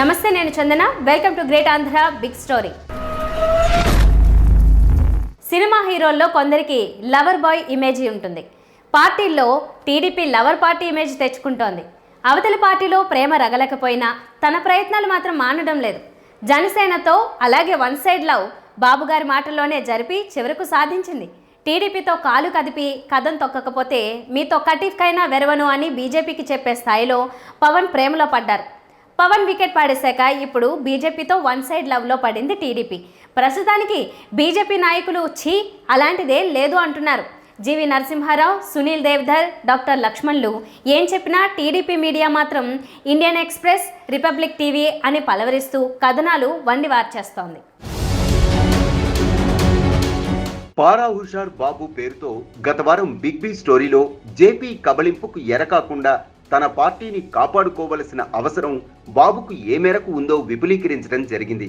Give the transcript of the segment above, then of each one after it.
నమస్తే, నేను Chandana. Welcome to great Andhra big story. Cinema హీరోల్లో కొందరికి లవర్ బాయ్ ఇమేజ్ ఉంటుంది. పార్టీల్లో టీడీపీ లవర్ పార్టీ ఇమేజ్ తెచ్చుకుంటోంది. అవతలి పార్టీలో ప్రేమ రగలకపోయినా తన ప్రయత్నాలు మాత్రం మానడం లేదు. జనసేనతో అలాగే వన్ సైడ్ లవ్ బాబుగారి మాటల్లోనే జరిపి చివరకు సాధించింది. టీడీపీతో కాలు కదిపి కథం తొక్కకపోతే మీతో కటిఫ్కైనా వెరవను అని బీజేపీకి చెప్పే స్థాయిలో పవన్ ప్రేమలో పడ్డారు. పవన్ వికెట్ పాడేశాక ఇప్పుడు బీజేపీతో వన్ సైడ్ లవ్లో పడింది టీడీపీ. ప్రస్తుతానికి బీజేపీ నాయకులు అలాంటిదే లేదు అంటున్నారు. జీవి నరసింహారావు, సునీల్ దేవ్ధర్, డాక్టర్ లక్ష్మణ్లు ఏం చెప్పినా టీడీపీ మీడియా మాత్రం ఇండియన్ ఎక్స్ప్రెస్, రిపబ్లిక్ టీవీ అని పలవరిస్తూ కథనాలు వండి వార్చేస్తోంది. పారా హుషార్ బాబు పేరుతో గత వారం బిగ్ బి స్టోరీలో జేపీ కబళింపుకు ఎరకాకుండా తన పార్టీని కాపాడుకోవలసిన అవసరం బాబుకు ఏ మేరకు ఉందో విపులీకరించడం జరిగింది.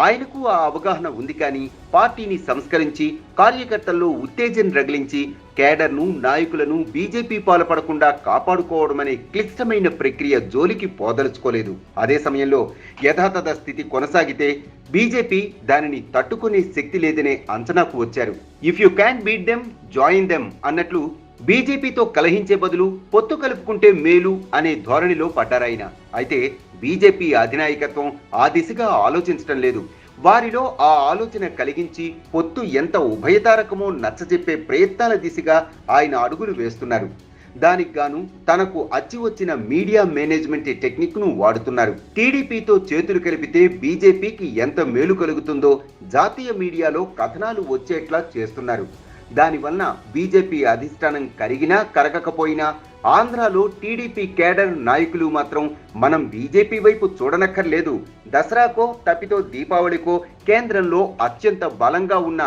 ఆయనకు ఆ అవగాహన ఉంది, కానీ పార్టీని సంస్కరించి కార్యకర్తల్లో ఉత్తేజం రగిలించి కేడర్ను, నాయకులను బీజేపీ పాల్పడకుండా కాపాడుకోవడం అనే క్లిష్టమైన ప్రక్రియ జోలికి పోదలుచుకోలేదు. అదే సమయంలో యథాతథ స్థితి కొనసాగితే బీజేపీ దానిని తట్టుకునే శక్తి లేదనే అంచనాకు వచ్చారు. If you can beat them, join them అన్నట్లు బీజేపీతో కలహించే బదులు పొత్తు కలుపుకుంటే మేలు అనే ధోరణిలో పడ్డారాయన. అయితే బీజేపీ అధినాయకత్వం ఆ దిశగా ఆలోచించడం లేదు. వారిలో ఆ ఆలోచన కలిగించి పొత్తు ఎంత ఉభయతారకమో నచ్చజెప్పే ప్రయత్నాల దిశగా ఆయన అడుగులు వేస్తున్నారు. దానికి గాను తనకు అచ్చి వచ్చిన మీడియా మేనేజ్మెంట్ టెక్నిక్ను వాడుతున్నారు. టీడీపీతో చేతులు కలిపితే బీజేపీకి ఎంత మేలు కలుగుతుందో జాతీయ మీడియాలో కథనాలు వచ్చేట్లా చేస్తున్నారు. దానివల్ల బీజేపీ అధిష్టానం కరిగినా కరగకపోయినా ఆంధ్రాలో టీడీపీ కేడర్ నాయకులు మాత్రం మనం బీజేపీ వైపు చూడనక్కర్లేదు, దసరాకో తప్పితో దీపావళికో కేంద్రంలో అత్యంత బలంగా ఉన్న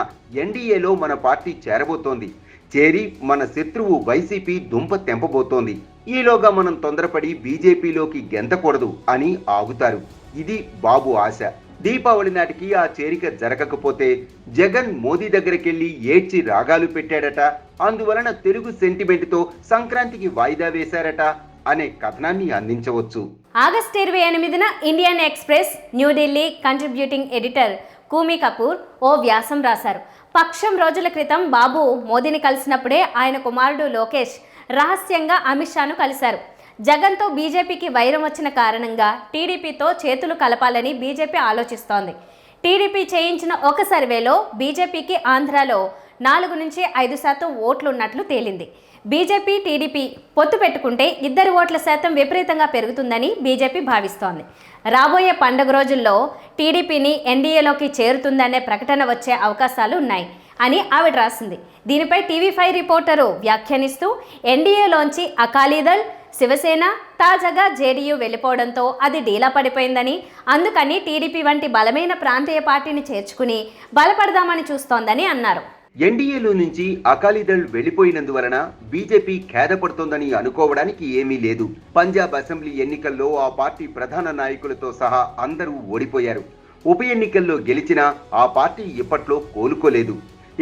ఎన్డీఏలో మన పార్టీ చేరబోతోంది, చేరి మన శత్రువు వైసీపీ దుంప తెంపబోతోంది, ఈలోగా మనం తొందరపడి బీజేపీలోకి గెంతకూడదు అని ఆగుతారు. ఇది బాబు ఆశ. దీపావళి నాటికి ఆ చేరిక జరగకపోతే జగన్ మోదీ దగ్గరికెళ్లి ఏడ్చి రాగాలు పెట్టాడట, అందువలన తెలుగు సెంటిమెంట్తో సంక్రాంతికి వాయిదా వేశారట అనే కథనాన్ని అందించవచ్చు. ఆగస్టు 28న Indian Express New Delhi contributing editor Coomi Kapoor ఓ వ్యాసం రాశారు. పక్షం రోజుల క్రితం బాబు మోదీని కలిసినప్పుడే ఆయన కుమారుడు లోకేష్ రహస్యంగా అమిత్ షాను కలిశారు. జగన్తో బీజేపీకి వైరం వచ్చిన కారణంగా టీడీపీతో చేతులు కలపాలని బీజేపీ ఆలోచిస్తోంది. టీడీపీ చేయించిన ఒక సర్వేలో బీజేపీకి ఆంధ్రాలో 4 నుంచి 5% ఓట్లున్నట్లు తేలింది. బీజేపీ, టీడీపీ పొత్తు పెట్టుకుంటే ఇద్దరి ఓట్ల శాతం విపరీతంగా పెరుగుతుందని బీజేపీ భావిస్తోంది. రాబోయే పండుగ రోజుల్లో టీడీపీని ఎన్డీఏలోకి చేరుతుందనే ప్రకటన వచ్చే అవకాశాలు ఉన్నాయి అని ఆవిడ రాసింది. దీనిపై టీవీ5 రిపోర్టరు వ్యాఖ్యానిస్తూ ఎన్డీఏలోంచి అకాలీదళ్, శివసేన, తాజాగా జేడీయూ వెళ్ళిపోవడంతో అది డీలా పడిపోయిందని, అందుకని టీడీపీ వంటి బలమైన ప్రాంతీయ పార్టీని చేర్చుకుని బలపడదామని చూస్తోందని అన్నారు. ఎన్డీఏలో నుంచి అకాలీదళ్ వెళ్లిపోయినందువలన బీజేపీ ఖేదపడుతోందని అనుకోవడానికి ఏమీ లేదు. పంజాబ్ అసెంబ్లీ ఎన్నికల్లో ఆ పార్టీ ప్రధాన నాయకులతో సహా అందరూ ఓడిపోయారు. ఉప ఎన్నికల్లో గెలిచినా ఆ పార్టీ ఇప్పట్లో కోలుకోలేదు.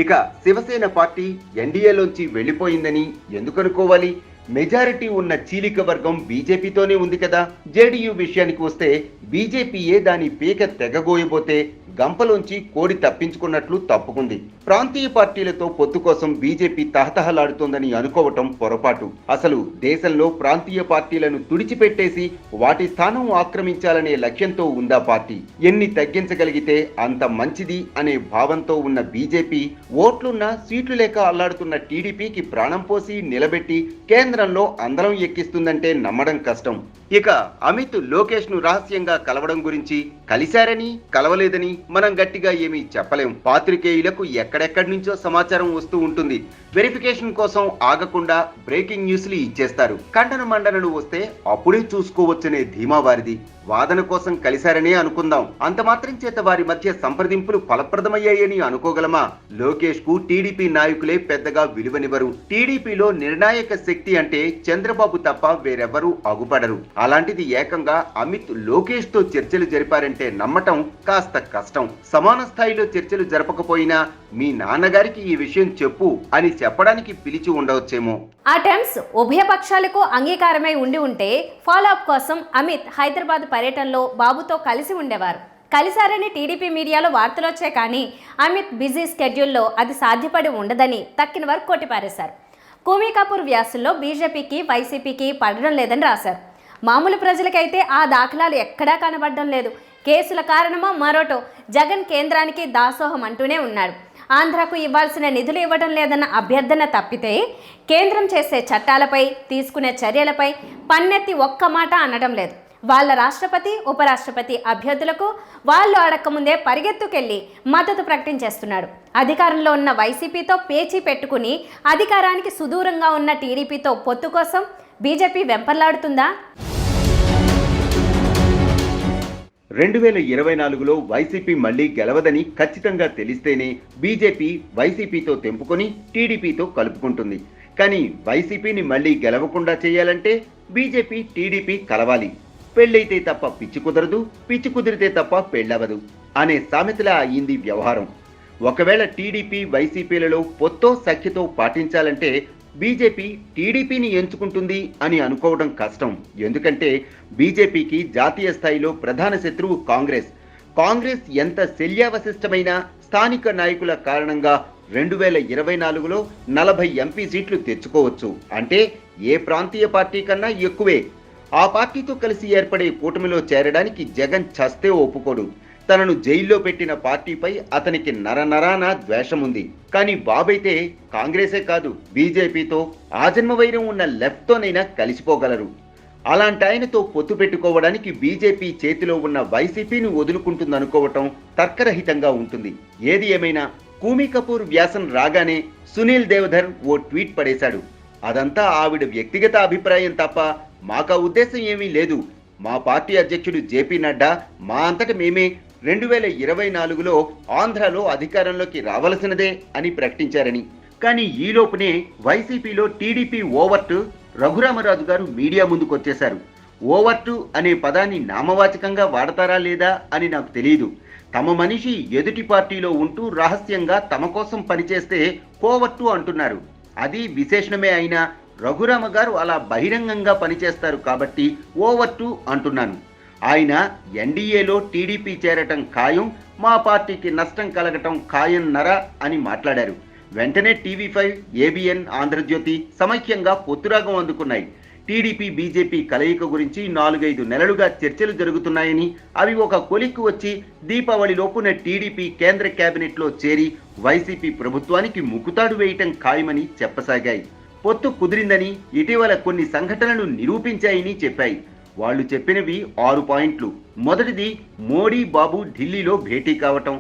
ఇక శివసేన పార్టీ ఎన్డీఏలోంచి వెళ్లిపోయిందని ఎందుకు అనుకోవాలి? మెజారిటీ ఉన్న చీలిక వర్గం బీజేపీతోనే ఉంది కదా. జేడీయూ విషయానికి వస్తే బీజేపీయే దాని పీక తెగగోయబోతే గంపలోంచి కోడి తప్పించుకున్నట్లు తప్పుకుంది. ప్రాంతీయ పార్టీలతో పొత్తు కోసం బీజేపీ తహతహలాడుతోందని అనుకోవటం పొరపాటు. అసలు దేశంలో ప్రాంతీయ పార్టీలను తుడిచిపెట్టేసి వాటి స్థానం ఆక్రమించాలనే లక్ష్యంతో ఉందా పార్టీ? ఎన్ని తగ్గించగలిగితే అంత మంచిది అనే భావంతో ఉన్న బీజేపీ ఓట్లున్న సీట్లు లేక అల్లాడుతున్న టీడీపీకి ప్రాణం పోసి నిలబెట్టి కేంద్రంలో అందరం ఎక్కిస్తుందంటే నమ్మడం కష్టం. ఇక అమిత్ లోకేష్ ను రహస్యంగా కలవడం గురించి కలిశారని కలవలేదని మనం గట్టిగా ఏమీ చెప్పలేం. పాత్రికేయులకు ఎక్కడెక్కడి నుంచో సమాచారం వస్తూ ఉంటుంది. వెరిఫికేషన్ కోసం ఆగకుండా బ్రేకింగ్ న్యూస్లు ఇచ్చేస్తారు. ఖండన మండనలు వస్తే అప్పుడే చూసుకోవచ్చనే ధీమా వారిది. వాదన కోసం కలిశారనే అనుకుందాం. అంత మాత్రం చేత వారి మధ్య సంప్రదింపులు ఫలప్రదమయ్యాయని అనుకోగలమా? లోకేష్ కు టీడీపీ నాయకులే పెద్దగా విలువనివ్వరు. టీడీపీలో నిర్ణాయక శక్తి అంటే చంద్రబాబు తప్ప వేరెవ్వరూ అగుపడరు. అలాంటిది ఏకంగా అమిత్ లోకేష్ తో చర్చలు జరిపారంటే నమ్మటం కాస్త కష్టం. సమాన స్థాయిలో చర్చలు జరపకపోయినా మీ నాన్నగారికి ఈ విషయం చెప్పు అని చెప్పడానికి పిలిచి ఉండవచ్చేమో. ఆ టర్మ్స్ ఉభయ పక్షాలకు అంగీకారమై ఉంటే ఫాలో అప్ కోసం అమిత్ హైదరాబాద్ పర్యటనలో బాబుతో కలిసి ఉండేవారు. కలిశారని టీడీపీ మీడియాలో వార్తలు వచ్చాయి, కానీ అమిత్ బిజీ స్కెడ్యూల్లో అది సాధ్యపడి ఉండదని తక్కిన వరకు కొట్టిపారేశారు. కూమీ కపూర్ వ్యాసుల్లో బీజేపీకి వైసీపీకి పడడం లేదని రాశారు. మామూలు ప్రజలకైతే ఆ దాఖలాలు ఎక్కడా కనబడడం లేదు. కేసుల కారణమో మరోటో జగన్ కేంద్రానికి దాసోహం అంటూనే ఉన్నాడు. ఆంధ్రకు ఇవ్వాల్సిన నిధులు ఇవ్వడం లేదన్న అభ్యర్థన తప్పితే కేంద్రం చేసే చట్టాలపై తీసుకునే చర్యలపై పన్నెత్తి ఒక్క మాట అనడం లేదు. వాళ్ళ రాష్ట్రపతి ఉపరాష్ట్రపతి అభ్యర్థులకు వాళ్ళు అడక్కముందే పరిగెత్తుకెళ్లి మద్దతు ప్రకటించేస్తున్నాడు. అధికారంలో ఉన్న వైసీపీతో పేచీ పెట్టుకుని అధికారానికి సుదూరంగా ఉన్న టీడీపీతో పొత్తు కోసం బీజేపీ వెంపర్లాడుతుందా? 2024లో వైసీపీ మళ్లీ గెలవదని ఖచ్చితంగా తెలిస్తేనే బీజేపీ వైసీపీతో తెంపుకొని టీడీపీతో కలుపుకుంటుంది. కానీ వైసీపీని మళ్లీ గెలవకుండా చేయాలంటే బీజేపీ టీడీపీ కలవాలి. పెళ్ళైతే తప్ప పిచ్చి కుదరదు, పిచ్చి కుదిరితే తప్ప పెళ్ళవదు అనే సామెతలా అయ్యింది వ్యవహారం. ఒకవేళ టీడీపీ వైసీపీలలో పొత్తో సఖ్యతో పాటించాలంటే బీజేపీ టీడీపీని ఎంచుకుంటుంది అని అనుకోవడం కష్టం. ఎందుకంటే బీజేపీకి జాతీయ స్థాయిలో ప్రధాన శత్రువు కాంగ్రెస్ ఎంత శల్యావశిష్టమైన స్థానిక నాయకుల కారణంగా 2024లో 40 ఎంపీ సీట్లు తెచ్చుకోవచ్చు. అంటే ఏ ప్రాంతీయ పార్టీ కన్నా ఎక్కువే. ఆ పార్టీతో కలిసి ఏర్పడే కూటమిలో చేరడానికి జగన్ చస్తే ఒప్పుకోడు. తనను జైల్లో పెట్టిన పార్టీపై అతనికి నరనరాన ద్వేషం ఉంది. కానీ బాబైతే కాంగ్రెసే కాదు, బీజేపీతో ఆజన్మ వైరం ఉన్న లెఫ్ట్తోనైనా కలిసిపోగలరు. అలాంటి ఆయనతో పొత్తు పెట్టుకోవడానికి బీజేపీ చేతిలో ఉన్న వైసీపీని వదులుకుంటుందనుకోవటం తర్కరహితంగా ఉంటుంది. ఏది ఏమైనా కూమీ కపూర్ వ్యాసం రాగానే సునీల్ దేవధర్ ఓ ట్వీట్ పడేశాడు. అదంతా ఆవిడ వ్యక్తిగత అభిప్రాయం తప్ప మాకా ఉద్దేశం ఏమీ లేదు. మా పార్టీ అధ్యక్షుడు జేపీ నడ్డా మా అంతట మేమే 2024లో ఆంధ్రాలో అధికారంలోకి రావలసినదే అని ప్రకటించారని. కానీ ఈలోపునే వైసీపీలో టీడీపీ ఓవర్టు రఘురామరాజు గారు మీడియా ముందుకు వచ్చేశారు. ఓవర్టు అనే పదాన్ని నామవాచకంగా వాడతారా లేదా అని నాకు తెలియదు. తమ మనిషి ఎదుటి పార్టీలో ఉంటూ రహస్యంగా తమ కోసం పనిచేస్తే కోవర్టు అంటున్నారు. అది విశేషణమే అయినా రఘురామ గారు అలా బహిరంగంగా పనిచేస్తారు కాబట్టి ఓవర్టు అంటున్నాను. ఆయన ఎన్డీఏలో టీడీపీ చేరటం ఖాయం, మా పార్టీకి నష్టం కలగటం ఖాయం నర అని మాట్లాడారు. వెంటనే టీవీ5, ఏబిఎన్, ఆంధ్రజ్యోతి సమైక్యంగా పొత్తురాగం అందుకున్నాయి. టీడీపీ బీజేపీ కలయిక గురించి 4-5 నెలలుగా చర్చలు జరుగుతున్నాయని, అవి ఒక కొలిక్కు వచ్చి దీపావళిలోపున టీడీపీ కేంద్ర కేబినెట్లో చేరి వైసీపీ ప్రభుత్వానికి ముకుతాడు వేయటం ఖాయమని చెప్పసాగాయి. పొత్తు కుదిరిందని ఇటీవల కొన్ని సంఘటనలు నిరూపించాయని చెప్పాయి. వాళ్ళు చెప్పినవి 6 పాయింట్లు. మొదటిది, మోడీ బాబు ఢిల్లీలో భేటీ కావటం.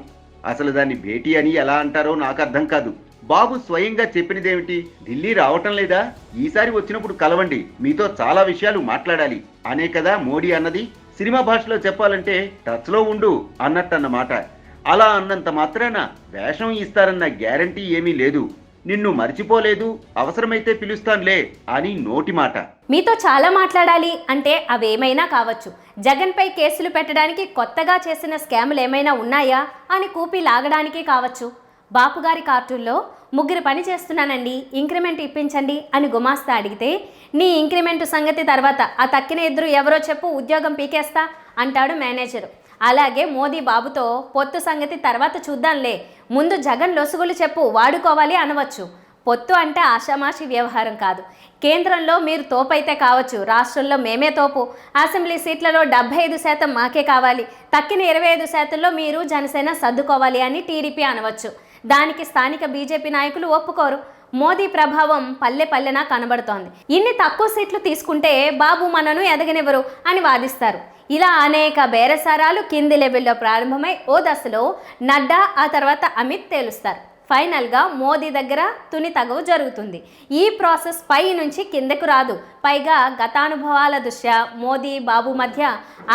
అసలు దాన్ని భేటీ అని ఎలా అంటారో నాకు అర్థం కాదు. బాబు స్వయంగా చెప్పినదేమిటి? ఢిల్లీ రావటం లేదా, ఈసారి వచ్చినప్పుడు కలవండి, మీతో చాలా విషయాలు మాట్లాడాలి అనే కదా మోడీ అన్నది. సినిమా భాషలో చెప్పాలంటే టచ్లో ఉండు అన్నట్టన్నమాట. అలా అన్నంత మాత్రాన వేషం ఇస్తారన్న గ్యారంటీ ఏమీ లేదు. నిన్ను మర్చిపోలేదు, అవసరమైతే పిలుస్తానులే అని నోటి మాట. మీతో చాలా మాట్లాడాలి అంటే అవేమైనా కావచ్చు. జగన్పై కేసులు పెట్టడానికి కొత్తగా చేసిన స్కాములు ఏమైనా ఉన్నాయా అని కూపి లాగడానికి కావచ్చు. బాపుగారి కార్టూన్లో 3 పని చేస్తున్నానండి, ఇంక్రిమెంట్ ఇప్పించండి అని గుమాస్తా అడిగితే, నీ ఇంక్రిమెంట్ సంగతి తర్వాత, ఆ తక్కిన ఇద్దరు ఎవరో చెప్పు, ఉద్యోగం పీకేస్తా అంటాడు మేనేజరు. అలాగే మోదీ బాబుతో పొత్తు సంగతి తర్వాత చూద్దాంలే, ముందు జగన్ లొసుగులు చెప్పు, వాడుకోవాలి అనవచ్చు. పొత్తు అంటే ఆషామాషి వ్యవహారం కాదు. కేంద్రంలో మీరు తోపైతే కావచ్చు, రాష్ట్రంలో మేమే తోపు. అసెంబ్లీ సీట్లలో 75% మాకే కావాలి, తక్కిన 25%లో మీరు జనసేన సర్దుకోవాలి అని టీడీపీ అనవచ్చు. దానికి స్థానిక బీజేపీ నాయకులు ఒప్పుకోరు. మోదీ ప్రభావం పల్లె పల్లెనా కనబడుతోంది. ఇన్ని తక్కువ సీట్లు తీసుకుంటే బాబు మనను ఎదగనివ్వరు అని వాదిస్తారు. ఇలా అనేక బేరసారాలు కింది లెవెల్లో ప్రారంభమై ఓ దశలో నడ్డా, ఆ తర్వాత అమిత్ తేలుస్తారు. ఫైనల్గా మోదీ దగ్గర తుని తగవు జరుగుతుంది. ఈ ప్రాసెస్ పై నుంచి కిందకు రాదు. పైగా గతానుభవాల దృష్ట్యా మోదీ బాబు మధ్య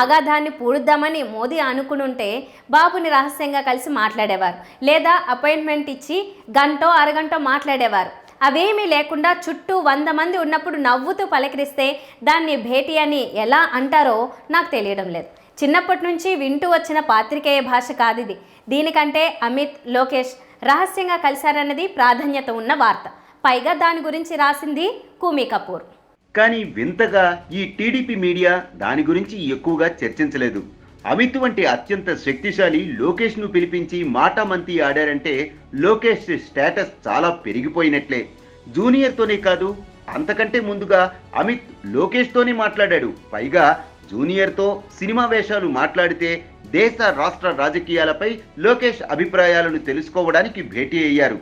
అగాధాన్ని పూడుద్దామని మోదీ అనుకునుంటే బాబుని రహస్యంగా కలిసి మాట్లాడేవారు, లేదా అపాయింట్మెంట్ ఇచ్చి గంటో అరగంటో మాట్లాడేవారు. అవేమీ లేకుండా చుట్టూ 100 మంది ఉన్నప్పుడు నవ్వుతూ పలకరిస్తే దాన్ని భేటీ అని ఎలా అంటారో నాకు తెలియడం లేదు. చిన్నప్పటి నుంచి వింటూ వచ్చిన పాత్రికేయ భాష కాదిది. దీనికంటే అమిత్, లోకేష్ రహస్యంగా కలిశారన్నది ప్రాధాన్యత ఉన్న వార్త. పైగా దాని గురించి రాసింది కూమీ కపూర్. కానీ వింతగా ఈ టీడీపీ మీడియా దాని గురించి ఎక్కువగా చర్చించలేదు. అమిత్ వంటి అత్యంత శక్తిశాలి లోకేష్ను పిలిపించి మాటామంతి ఆడారంటే లోకేష్ స్టేటస్ చాలా పెరిగిపోయినట్లే. జూనియర్తోనే కాదు, అంతకంటే ముందుగా అమిత్ లోకేష్తోనే మాట్లాడాడు. పైగా జూనియర్తో సినిమా వేషాలు మాట్లాడితే దేశ రాష్ట్ర రాజకీయాలపై లోకేష్ అభిప్రాయాలను తెలుసుకోవడానికి భేటీ అయ్యారు.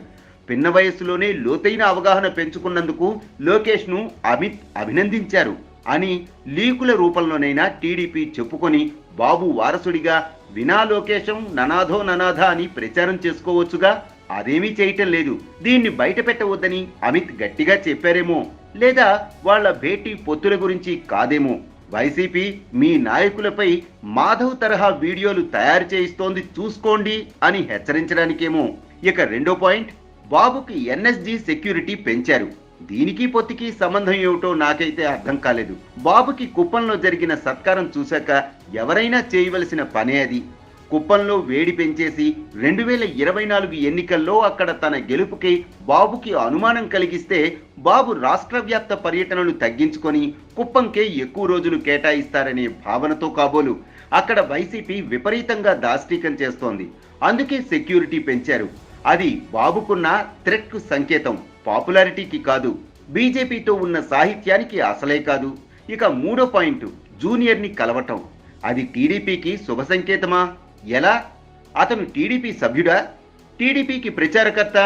పిన్న వయస్సులోనే లోతైన అవగాహన పెంచుకున్నందుకు లోకేష్ను అమిత్ అభినందించారు అని లీకుల రూపంలోనైనా టీడీపీ చెప్పుకొని బాబు వారసుడిగా వినా లోకేశం ననాథో ననాథ అని ప్రచారం చేసుకోవచ్చుగా. అదేమీ చేయటం లేదు. దీన్ని బయట పెట్టవద్దని అమిత్ గట్టిగా చెప్పారేమో, లేదా వాళ్ళ భేటీ పొత్తుల గురించి కాదేమో. వైసీపీ మీ నాయకులపై మాధవ్ తరహా వీడియోలు తయారు చేయిస్తోంది చూసుకోండి అని హెచ్చరించడానికేమో. ఇక రెండో పాయింట్, బాబుకి ఎన్ఎస్జీ సెక్యూరిటీ పెంచారు. దీనికి పొత్తికి సంబంధం ఏమిటో నాకైతే అర్థం కాలేదు. బాబుకి కుప్పంలో జరిగిన సత్కారం చూశాక ఎవరైనా చేయవలసిన పనే అది. కుప్పంలో వేడి పెంచేసి 2024 ఎన్నికల్లో అక్కడ తన గెలుపుకి బాబుకి అనుమానం కలిగిస్తే బాబు రాష్ట్ర వ్యాప్త పర్యటనలు తగ్గించుకొని కుప్పంకే ఎక్కువ రోజులు కేటాయిస్తారనే భావనతో కాబోలు అక్కడ వైసీపీ విపరీతంగా దాష్టీకం చేస్తోంది. అందుకే సెక్యూరిటీ పెంచారు. అది బాబుకున్న థ్రెట్కు సంకేతం, పాపులారిటీకి కాదు. బీజేపీతో ఉన్న సాహిత్యానికి అసలే కాదు. ఇక మూడో పాయింట్, జూనియర్ని కలవటం. అది టీడీపీకి శుభ సంకేతమా? ఎలా? అతను టీడీపీ సభ్యుడా? టీడీపీకి ప్రచారకర్త?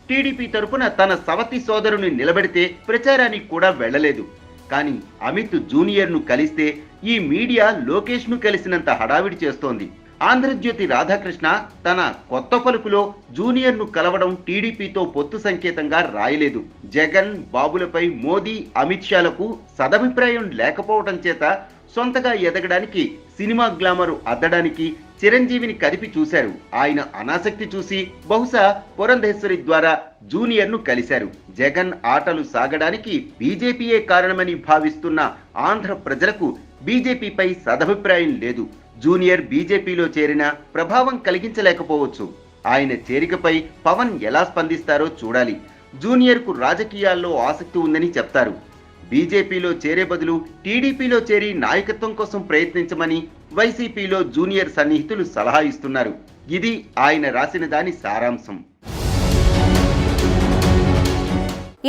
టీడీపీ తరపున తన సవతి సోదరుని నిలబెడితే ప్రచారానికి కూడా వెళ్ళలేదు. కానీ అమిత్ జూనియర్ను కలిస్తే ఈ మీడియా లోకేష్ను కలిసినంత హడావిడి చేస్తోంది. ఆంధ్రజ్యోతి రాధాకృష్ణ తన కొత్త పలుకులో జూనియర్ను కలవడం టీడీపీతో పొత్తు సంకేతంగా రాయలేదు. జగన్, బాబులపై మోదీ, అమిత్ షాలకు సదభిప్రాయం లేకపోవడం చేత సొంతగా ఎదగడానికి, సినిమా గ్లామరు అద్దడానికి చిరంజీవిని కదిపి చూశారు. ఆయన అనాసక్తి చూసి బహుశా పురంధేశ్వరి ద్వారా జూనియర్ను కలిశారు. జగన్ ఆటలు సాగడానికి బీజేపీయే కారణమని భావిస్తున్న ఆంధ్ర ప్రజలకు బీజేపీపై సదభిప్రాయం లేదు. జూనియర్ బీజేపీలో చేరినా ప్రభావం కలిగించలేకపోవచ్చు. ఆయన చేరికపై పవన్ ఎలా స్పందిస్తారో చూడాలి. జూనియర్కు రాజకీయాల్లో ఆసక్తి ఉందని చెప్తారు. బీజేపీలో చేరే బదులు టీడీపీలో చేరి నాయకత్వం కోసం ప్రయత్నించమని వైసీపీలో జూనియర్ సన్నిహితులు సలహా ఇస్తున్నారు. ఇది ఆయన రాసిన దాని సారాంశం.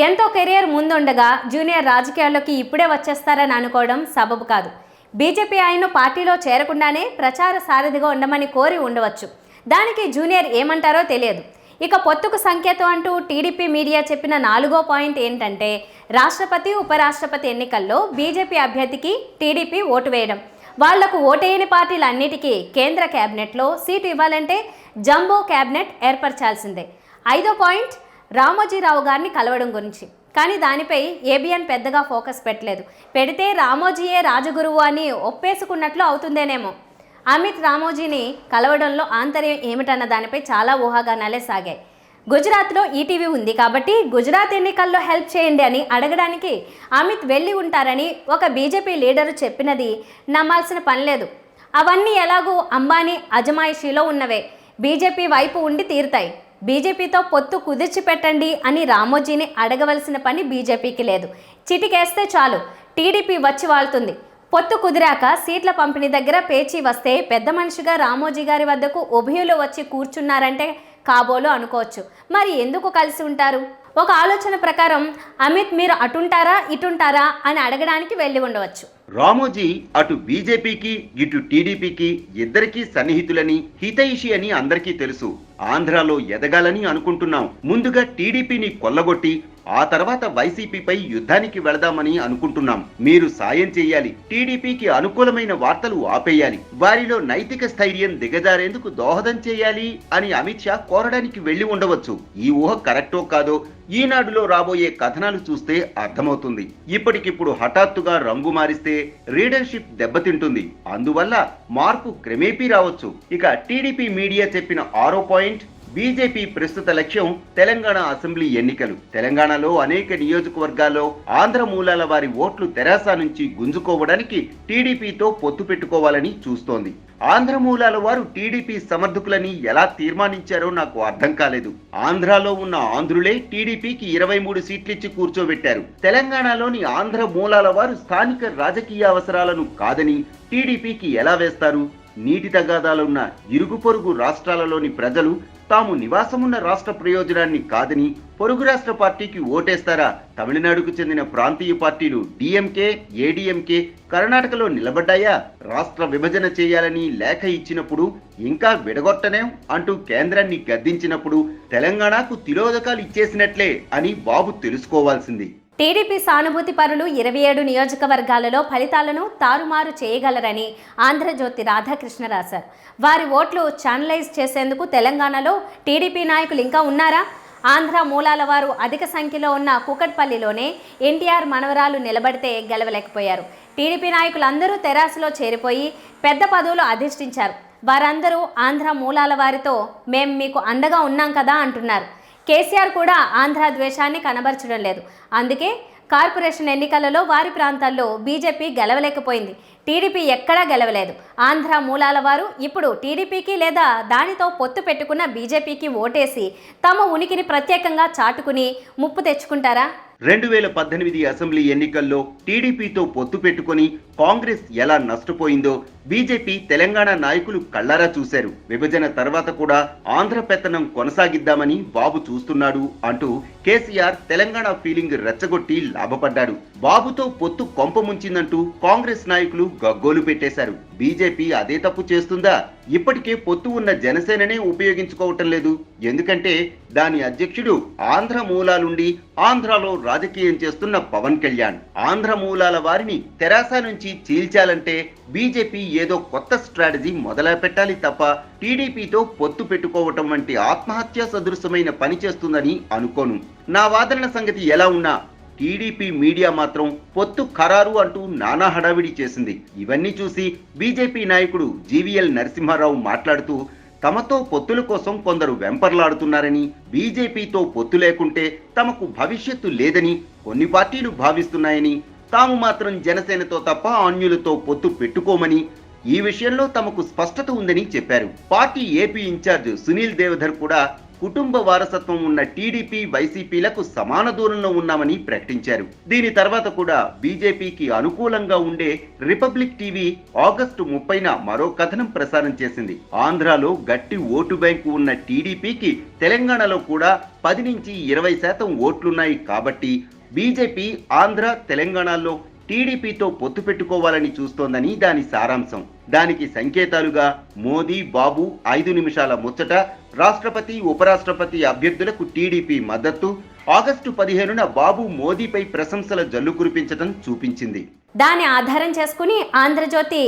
ఎంతో కెరియర్ ముందుండగా జూనియర్ రాజకీయాల్లోకి ఇప్పుడే వచ్చేస్తారని అనుకోవడం సబబు కాదు. బీజేపీ ఆయన పార్టీలో చేరకుండానే ప్రచార సారథిగా ఉండమని కోరి ఉండవచ్చు. దానికి జూనియర్ ఏమంటారో తెలియదు. ఇక పొత్తుకు సంకేతం అంటూ టీడీపీ మీడియా చెప్పిన 4వ పాయింట్ ఏంటంటే, రాష్ట్రపతి, ఉపరాష్ట్రపతి ఎన్నికల్లో బీజేపీ అభ్యర్థికి టీడీపీ ఓటు వేయడం. వాళ్లకు ఓటేయని పార్టీలన్నిటికీ కేంద్ర కేబినెట్లో సీటు ఇవ్వాలంటే జంబో కేబినెట్ ఏర్పరచాల్సిందే. 5వ పాయింట్, రామోజీరావు గారిని కలవడం గురించి. కానీ దానిపై ఏబిఎన్ పెద్దగా ఫోకస్ పెట్టలేదు. పెడితే రామోజీయే రాజగురువు అని ఒప్పేసుకున్నట్లు అవుతుందేనేమో. అమిత్ రామోజీని కలవడంలో ఆంతర్యం ఏమిటన్న దానిపై చాలా ఊహాగానాలే సాగాయి. గుజరాత్లో ఈటీవీ ఉంది కాబట్టి గుజరాత్ ఎన్నికల్లో హెల్ప్ చేయండి అని అడగడానికి అమిత్ వెళ్ళి ఉంటారని ఒక బీజేపీ లీడరు చెప్పినది నమ్మాల్సిన పని లేదు. అవన్నీ ఎలాగూ అంబానీ అజమాయిషీలో ఉన్నవే, బీజేపీ వైపు ఉండి తీరుతాయి. బీజేపీతో పొత్తు కుదిర్చి పెట్టండి అని రామోజీని అడగవలసిన పని బీజేపీకి లేదు. చిటికేస్తే చాలు టీడీపీ వచ్చి వాళ్తుంది. పొత్తు కుదిరాక సీట్ల పంపిణీ దగ్గర పేచీ వస్తే పెద్ద మనిషిగా రామోజీ గారి వద్దకు ఉభయులు వచ్చి కూర్చున్నారంటే కాబోలు అనుకోవచ్చు. మరి ఎందుకు కలిసి ఉంటారు? ఒక ఆలోచన ప్రకారం అమిత్ మీరు అటుంటారా ఇటుంటారా అని అడగడానికి వెళ్ళి ఉండవచ్చు. రామోజీ అటు బీజేపీకి ఇటు టీడీపీకి ఇద్దరికీ సన్నిహితులని, హితైషి అని అందరికీ తెలుసు. ఆంధ్రాలో ఎదగాలని అనుకుంటున్నాం. ముందుగా టీడీపీని కొల్లగొట్టి ఆ తర్వాత వైసీపీపై యుద్ధానికి వెళదామని అనుకుంటున్నాం. మీరు సాయం చేయాలి. టీడీపీకి అనుకూలమైన వార్తలు ఆపేయాలి. వారిలో నైతిక స్థైర్యం దిగజారేందుకు దోహదం చేయాలి అని అమిత్ షా కోరడానికి వెళ్లి ఉండవచ్చు. ఈ ఊహ కరెక్టో కాదో ఈనాడులో రాబోయే కథనాలు చూస్తే అర్థమవుతుంది. ఇప్పటికిప్పుడు హఠాత్తుగా రంగు మారిస్తే రీడర్షిప్ దెబ్బతింటుంది. అందువల్ల మార్పు క్రమేపీ రావచ్చు. ఇక టీడీపీ మీడియా చెప్పిన 6వ పాయింట్, బీజేపీ ప్రస్తుత లక్ష్యం తెలంగాణ అసెంబ్లీ ఎన్నికలు. తెలంగాణలో అనేక నియోజకవర్గాల్లో ఆంధ్ర మూలాల వారి ఓట్లు తెరాస నుంచి గుంజుకోవడానికి టీడీపీతో పొత్తు పెట్టుకోవాలని చూస్తోంది. ఆంధ్ర మూలాల వారు టీడీపీ సమర్థకులని ఎలా తీర్మానించారో నాకు అర్థం కాలేదు. ఆంధ్రాలో ఉన్న ఆంధ్రులే టీడీపీకి 23 సీట్లిచ్చి కూర్చోబెట్టారు. తెలంగాణలోని ఆంధ్ర మూలాల వారు స్థానిక రాజకీయ అవసరాలను కాదని టీడీపీకి ఎలా వేస్తారు? నీటి తగాదాలున్న ఇరుగు పొరుగు రాష్ట్రాలలోని ప్రజలు తాము నివాసమున్న రాష్ట్ర ప్రయోజనాన్ని కాదని పొరుగు రాష్ట్ర పార్టీకి ఓటేస్తారా? తమిళనాడుకు చెందిన ప్రాంతీయ పార్టీలు డిఎంకే, ఏడీఎంకే కర్ణాటకలో నిలబడ్డాయా? రాష్ట్ర విభజన చేయాలని లేఖ ఇచ్చినప్పుడు ఇంకా విడగొట్టనేం అంటూ కేంద్రాన్ని గద్దించినప్పుడు తెలంగాణకు తిలోదకాలు ఇచ్చేసినట్లే అని బాబు తెలుసుకోవాల్సింది. టీడీపీ సానుభూతి పరులు 27 నియోజకవర్గాలలో ఫలితాలను తారుమారు చేయగలరని ఆంధ్రజ్యోతి రాధాకృష్ణ రాశారు. వారి ఓట్లు ఛానలైజ్ చేసేందుకు తెలంగాణలో టీడీపీ నాయకులు ఇంకా ఉన్నారా? ఆంధ్ర మూలాల వారు అధిక సంఖ్యలో ఉన్న కూకట్పల్లిలోనే ఎన్టీఆర్ మనవరాలు నిలబడితే గెలవలేకపోయారు. టీడీపీ నాయకులందరూ తెరాసలో చేరిపోయి పెద్ద పదవులు అధిష్ఠించారు. వారందరూ ఆంధ్ర మూలాల వారితో మేం మీకు అండగా ఉన్నాం కదా అంటున్నారు. కేసీఆర్ కూడా ఆంధ్ర ద్వేషాన్ని కనబరచడం లేదు. అందుకే కార్పొరేషన్ ఎన్నికలలో వారి ప్రాంతాల్లో బీజేపీ గెలవలేకపోయింది. టీడీపీ ఎక్కడా గెలవలేదు. ఆంధ్ర మూలాల వారు ఇప్పుడు టీడీపీకి లేదా దానితో పొత్తు పెట్టుకున్న బీజేపీకి ఓటేసి తమ ఉనికిని ప్రత్యేకంగా చాటుకుని ముప్పు తెచ్చుకుంటారా? 2018 అసెంబ్లీ ఎన్నికల్లో టీడీపీతో పొత్తు పెట్టుకుని కాంగ్రెస్ ఎలా నష్టపోయిందో బీజేపీ తెలంగాణ నాయకులు కళ్లారా చూశారు. విభజన తర్వాత కూడా ఆంధ్ర పెత్తనం కొనసాగిద్దామని బాబు చూస్తున్నాడు అంటూ కేసీఆర్ తెలంగాణ ఫీలింగ్ రెచ్చగొట్టి లాభపడ్డాడు. బాబుతో పొత్తు కొంప ముంచిందంటూ కాంగ్రెస్ నాయకులు గగ్గోలు పెట్టేశారు. బీజేపీ అదే తప్పు చేస్తుందా? ఇప్పటికే పొత్తు ఉన్న జనసేననే ఉపయోగించుకోవటం లేదు. ఎందుకంటే దాని అధ్యక్షుడు ఆంధ్ర మూలాలుండి ఆంధ్రాలో రాజకీయం చేస్తున్న పవన్ కళ్యాణ్. ఆంధ్ర మూలాల వారిని తెరాస నుంచి చీల్చాలంటే బీజేపీ ఏదో కొత్త స్ట్రాటజీ మొదలు పెట్టాలి తప్ప టీడీపీతో పొత్తు పెట్టుకోవటం వంటి ఆత్మహత్య సదృశమైన పని చేస్తుందని అనుకోను. నా వాదన సంగతి ఎలా ఉన్నా టీడీపీ మీడియా మాత్రం పొత్తు ఖరారు అంటూ నానా హడావిడి చేసింది. ఇవన్నీ చూసి బీజేపీ నాయకుడు జీవీఎల్ నరసింహారావు మాట్లాడుతూ తమతో పొత్తుల కోసం కొందరు వెంపర్లాడుతున్నారని, బీజేపీతో పొత్తు లేకుంటే తమకు భవిష్యత్తు లేదని కొన్ని పార్టీలు భావిస్తున్నాయని, తాము మాత్రం జనసేనతో తప్ప అన్యులతో పొత్తు పెట్టుకోమని, ఈ విషయంలో తమకు స్పష్టత ఉందని చెప్పారు. Party AP incharge Sunil Deodhar కూడా కుటుంబ వారసత్వం ఉన్న టీడీపీ, వైసీపీలకు సమాన దూరంలో ఉన్నామని ప్రకటించారు. దీని తర్వాత కూడా బీజేపీకి అనుకూలంగా ఉండే రిపబ్లిక్ టీవీ ఆగస్టు 30న మరో కథనం ప్రసారం చేసింది. ఆంధ్రాలో గట్టి ఓటు బ్యాంకు ఉన్న టీడీపీకి తెలంగాణలో కూడా 10 నుంచి 20% ఓట్లున్నాయి కాబట్టి బీజేపీ ఆంధ్ర, తెలంగాణలో టీడీపీతో పొత్తు పెట్టుకోవాలని చూస్తోందని దాని సారాంశం. దానికి సంకేతాలుగా మోదీ, బాబు 5 నిమిషాల ముచ్చట, రాష్ట్రపతి, ఉపరాష్ట్రపతి అభ్యర్థులకు టీడీపీ మద్దతు, ఆగస్టు 15న బాబు మోదీపై ప్రశంసల జల్లు కురిపించడం చూపించింది. దాన్ని ఆధారం చేసుకుని ఆంధ్రజ్యోతి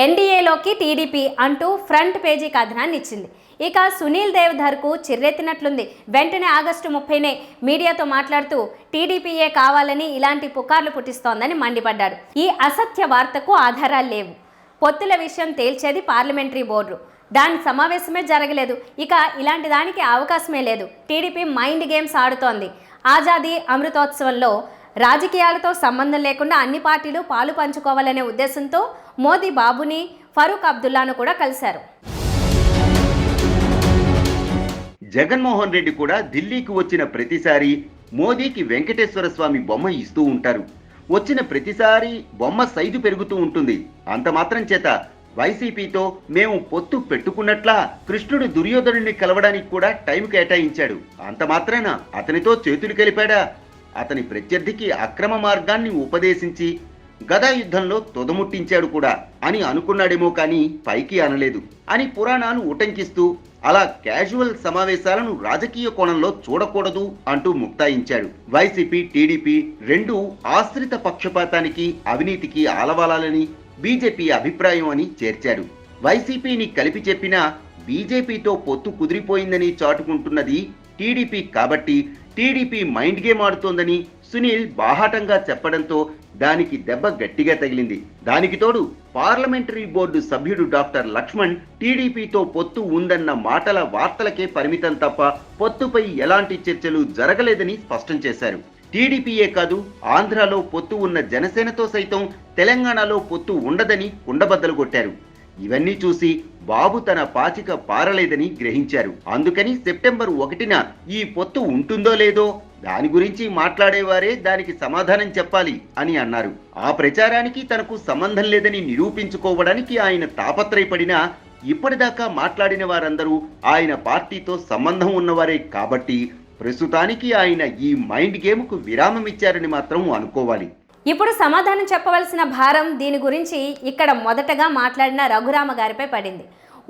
ఎన్డీఏలోకి టీడీపీ అంటూ ఫ్రంట్ పేజీ కథనాన్ని ఇచ్చింది. ఇక సునీల్ దేవధర్కు చిర్రెత్తినట్లుంది. వెంటనే ఆగస్టు 30నే మీడియాతో మాట్లాడుతూ టీడీపీయే కావాలని ఇలాంటి పుకార్లు పుట్టిస్తోందని మండిపడ్డాడు. ఈ అసత్య వార్తకు ఆధారాలు లేవు. పొత్తుల విషయం తేల్చేది పార్లమెంటరీ బోర్డు. దాని సమావేశమే జరగలేదు. ఇక ఇలాంటి దానికి అవకాశమే లేదు. టీడీపీ మైండ్ గేమ్స్ ఆడుతోంది. ఆజాదీ అమృతోత్సవంలో రాజకీయాలతో సంబంధం లేకుండా అన్ని పార్టీలు పాలు పంచుకోవాలనే ఉద్దేశంతో మోదీ బాబుని, ఫరూక్ అబ్దుల్లాను కూడా కలిశారు. జగన్మోహన్ రెడ్డి కూడా ఢిల్లీకి వచ్చిన ప్రతిసారి మోదీకి వెంకటేశ్వర స్వామి బొమ్మ ఇస్తూ ఉంటారు. వచ్చిన ప్రతిసారి బొమ్మ సైజు పెరుగుతూ ఉంటుంది. అంత మాత్రం చేత వైసీపీతో మేము పొత్తు పెట్టుకున్నట్లా కృష్ణుడు దుర్యోధనుడిని కలవడానికి కూడా టైం కేటాయించాడు. అంత మాత్రాన అతనితో చేతులు కలిపాడా? అతని ప్రత్యర్థికి అక్రమ మార్గాన్ని ఉపదేశించి గదా యుద్ధంలో తొదముట్టించాడు కూడా అని అనుకున్నాడేమో కానీ పైకి అనలేదు అని పురాణాలు ఉటంకిస్తూ అలా క్యాజువల్ సమావేశాలను రాజకీయ కోణంలో చూడకూడదు అంటూ ముక్తాయించాడు. వైసీపీ, టీడీపీ రెండు ఆశ్రిత పక్షపాతానికి, అవినీతికి ఆలవాలాలని బీజేపీ అభిప్రాయం అని చేర్చాడు. వైసీపీని కలిపి చెప్పినా బీజేపీతో పొత్తు కుదిరిపోయిందని చాటుకుంటున్నది టీడీపీ కాబట్టి టీడీపీ మైండ్ గేమ్ ఆడుతోందని సునీల్ బాహాటంగా చెప్పడంతో దానికి దెబ్బ గట్టిగా తగిలింది. దానికి తోడు పార్లమెంటరీ బోర్డు సభ్యుడు డాక్టర్ లక్ష్మణ్ టీడీపీతో పొత్తు ఉందన్న మాటల వార్తలకే పరిమితం తప్ప పొత్తుపై ఎలాంటి చర్చలు జరగలేదని స్పష్టం చేశారు. టీడీపీయే కాదు, ఆంధ్రాలో పొత్తు ఉన్న జనసేనతో సైతం తెలంగాణలో పొత్తు ఉండదని కుండబద్దలు కొట్టారు. ఇవన్నీ చూసి బాబు తన పాచిక పారలేదని గ్రహించారు. అందుకని సెప్టెంబర్ 1న ఈ పొత్తు ఉంటుందో లేదో దాని గురించి మాట్లాడేవారే దానికి సమాధానం చెప్పాలి అని అన్నారు. ఆ ప్రచారానికి తనకు సంబంధం లేదని నిరూపించుకోవడానికి ఆయన తాపత్రయపడినా ఇప్పటిదాకా మాట్లాడిన వారందరూ ఆయన పార్టీతో సంబంధం ఉన్నవారే కాబట్టి ప్రస్తుతానికి ఆయన ఈ మైండ్ గేమ్కు విరామం ఇచ్చారని మాత్రం అనుకోవాలి. ఇప్పుడు సమాధానం చెప్పవలసిన భారం దీని గురించి ఇక్కడ మొదటగా మాట్లాడిన రఘురామ గారిపై పడింది.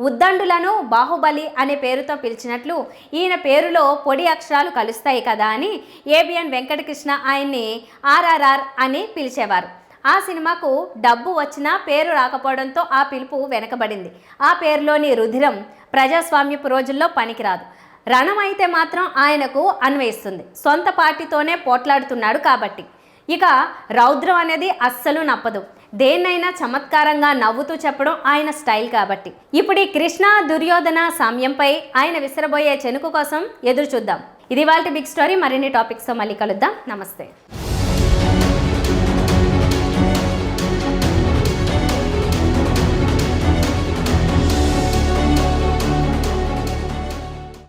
ఉద్దండులను బాహుబలి అనే పేరుతో పిలిచినట్లు ఈయన పేరులో పొడి అక్షరాలు కలుస్తాయి కదా అని ఏబిఎన్ వెంకటకృష్ణ ఆయన్ని ఆర్ఆర్ఆర్ అని పిలిచేవారు. ఆ సినిమాకు డబ్బు వచ్చినా పేరు రాకపోవడంతో ఆ పిలుపు వెనకబడింది. ఆ పేరులోని రుధిరం ప్రజాస్వామ్యపు రోజుల్లో పనికిరాదు. రణం అయితే మాత్రం ఆయనకు అన్వయిస్తుంది. సొంత పార్టీతోనే పోట్లాడుతున్నాడు కాబట్టి. ఇక రౌద్రం అనేది అస్సలు నప్పదు. దేన్నైనా చమత్కారంగా నవ్వుతూ చెప్పడం ఆయన స్టైల్ కాబట్టి. ఇప్పుడు ఈ కృష్ణ దుర్యోధన సామ్యంపై ఆయన విసిరబోయే చెనుకు కోసం ఎదురు చూద్దాం. ఇది వాళ్ళ బిగ్ స్టోరీ. మరిన్ని టాపిక్స్తో మళ్ళీ కలుద్దాం. నమస్తే.